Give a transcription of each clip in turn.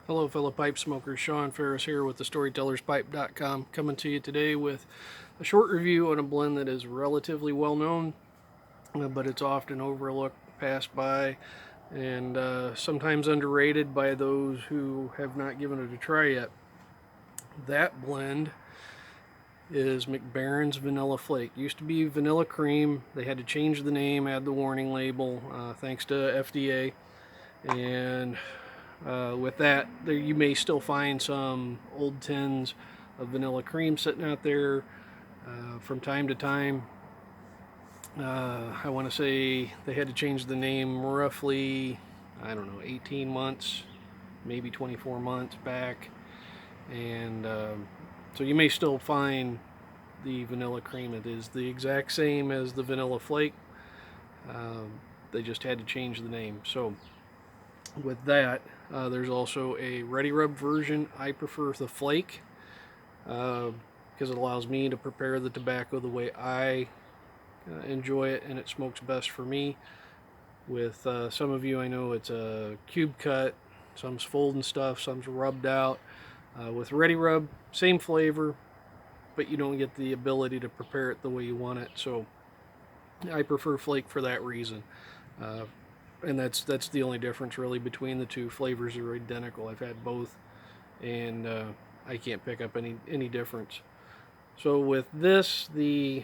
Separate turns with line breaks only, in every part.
Hello, fellow pipe smokers. Sean Ferris here with the StorytellersPipe.com, coming to you today with a short review on a blend that is relatively well known, but it's often overlooked, passed by, and sometimes underrated by those who have not given it a try yet. That blend is Mac Baren's Vanilla Flake. Used to be Vanilla Cream. They had to change the name, add the warning label, thanks to FDA. And with that, there you may still find some old tins of vanilla cream sitting out there from time to time. I want to say they had to change the name roughly, I don't know, 18 months, maybe 24 months back. And so you may still find the vanilla cream. It is the exact same as the vanilla flake. They just had to change the name. So with that, there's also a Ready Rub version. I prefer the flake because it allows me to prepare the tobacco the way I enjoy it, and it smokes best for me. With some of you, I know it's a cube cut, some's folding stuff, some's rubbed out. With Ready Rub, same flavor, but you don't get the ability to prepare it the way you want it. So I prefer flake for that reason. Uh, and that's the only difference really between the two. Flavors are identical. I've had both, and I can't pick up any difference. So with this, well,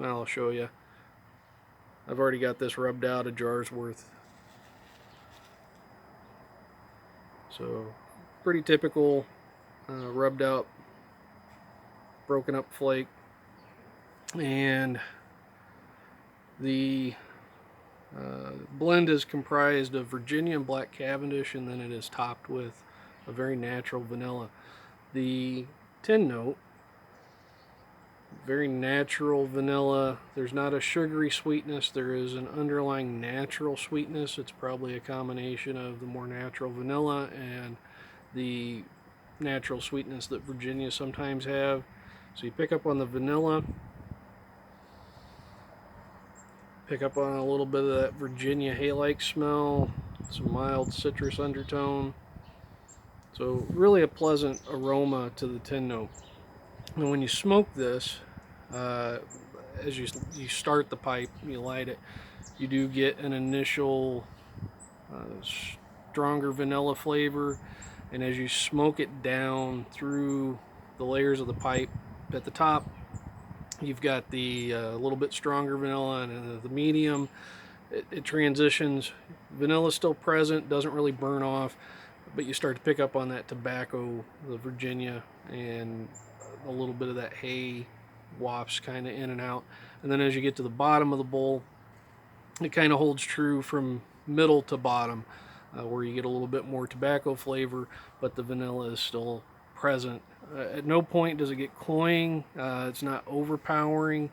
I'll show you. I've already got this rubbed out a jar's worth. So pretty typical rubbed out, broken up flake, and the blend is comprised of Virginia and Black Cavendish, and then it is topped with a very natural vanilla. The tin note, very natural vanilla. There's not a sugary sweetness. There is an underlying natural sweetness. It's probably a combination of the more natural vanilla and the natural sweetness that Virginia sometimes have. So you pick up on the vanilla, pick up on a little bit of that Virginia hay-like smell, some mild citrus undertone. So really a pleasant aroma to the tin note. And when you smoke this, as you start the pipe, you light it, you do get an initial stronger vanilla flavor, and as you smoke it down through the layers of the pipe, at the top you've got the little bit stronger vanilla, and the medium it transitions. Vanilla's still present, doesn't really burn off, but you start to pick up on that tobacco, the Virginia, and a little bit of that hay wafts kind of in and out. And then as you get to the bottom of the bowl, it kind of holds true from middle to bottom, where you get a little bit more tobacco flavor, but the vanilla is still present. At no point does it get cloying. It's not overpowering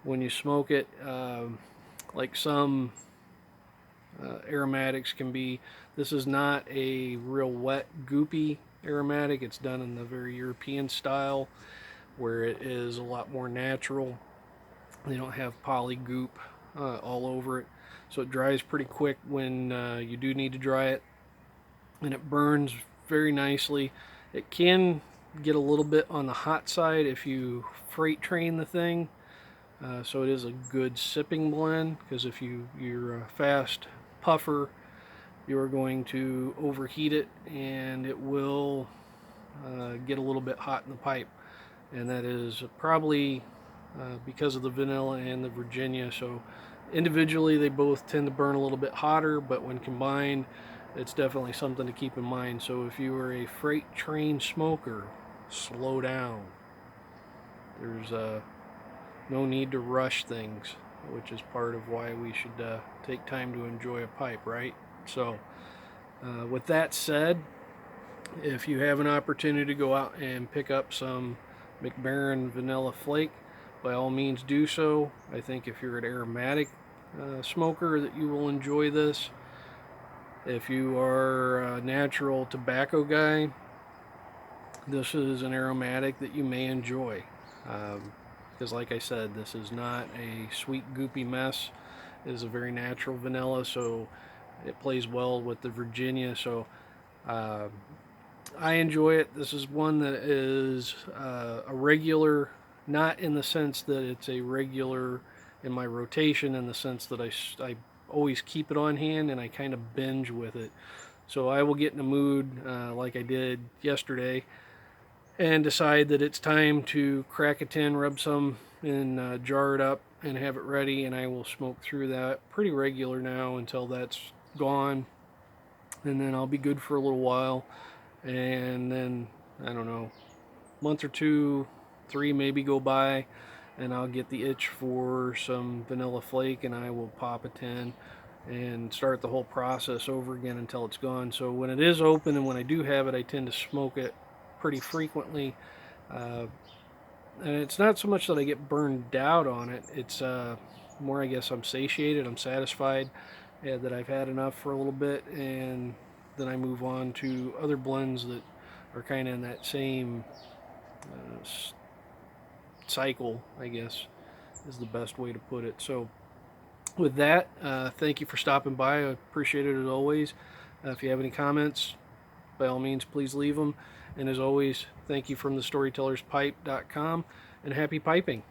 when you smoke it, like some aromatics can be. This is not a real wet, goopy aromatic. It's done in the very European style, where it is a lot more natural. They don't have poly goop all over it, so it dries pretty quick when you do need to dry it, and it burns very nicely. It can get a little bit on the hot side if you freight train the thing. So it is a good sipping blend, because if you're a fast puffer, you're going to overheat it, and it will get a little bit hot in the pipe. And that is probably because of the vanilla and the Virginia. So individually, they both tend to burn a little bit hotter, but when combined, it's definitely something to keep in mind. So if you are a freight train smoker, slow down. There's no need to rush things, which is part of why we should take time to enjoy a pipe, right? So with that said, if you have an opportunity to go out and pick up some Mac Baren Vanilla Flake, by all means do so. I think if you're an aromatic smoker, that you will enjoy this. If you are a natural tobacco guy, this is an aromatic that you may enjoy. Because like I said, this is not a sweet goopy mess. It is a very natural vanilla, so it plays well with the Virginia. So I enjoy it. This is one that is a regular, not in the sense that it's a regular in my rotation, in the sense that I always keep it on hand and I kind of binge with it. So I will get in a mood like I did yesterday and decide that it's time to crack a tin, rub some, and jar it up and have it ready. And I will smoke through that pretty regular now until that's gone. And then I'll be good for a little while. And then, I don't know, month or two, three maybe go by, and I'll get the itch for some vanilla flake, and I will pop a tin and start the whole process over again until it's gone. So when it is open and when I do have it, I tend to smoke it pretty frequently. Uh, and it's not so much that I get burned out on it, it's more, I guess, I'm satiated, I'm satisfied that I've had enough for a little bit, and then I move on to other blends that are kind of in that same uh, cycle, I guess, is the best way to put it. So, with that, thank you for stopping by. I appreciate it as always. If you have any comments, by all means, please leave them. And as always, thank you from thestorytellerspipe.com, and happy piping.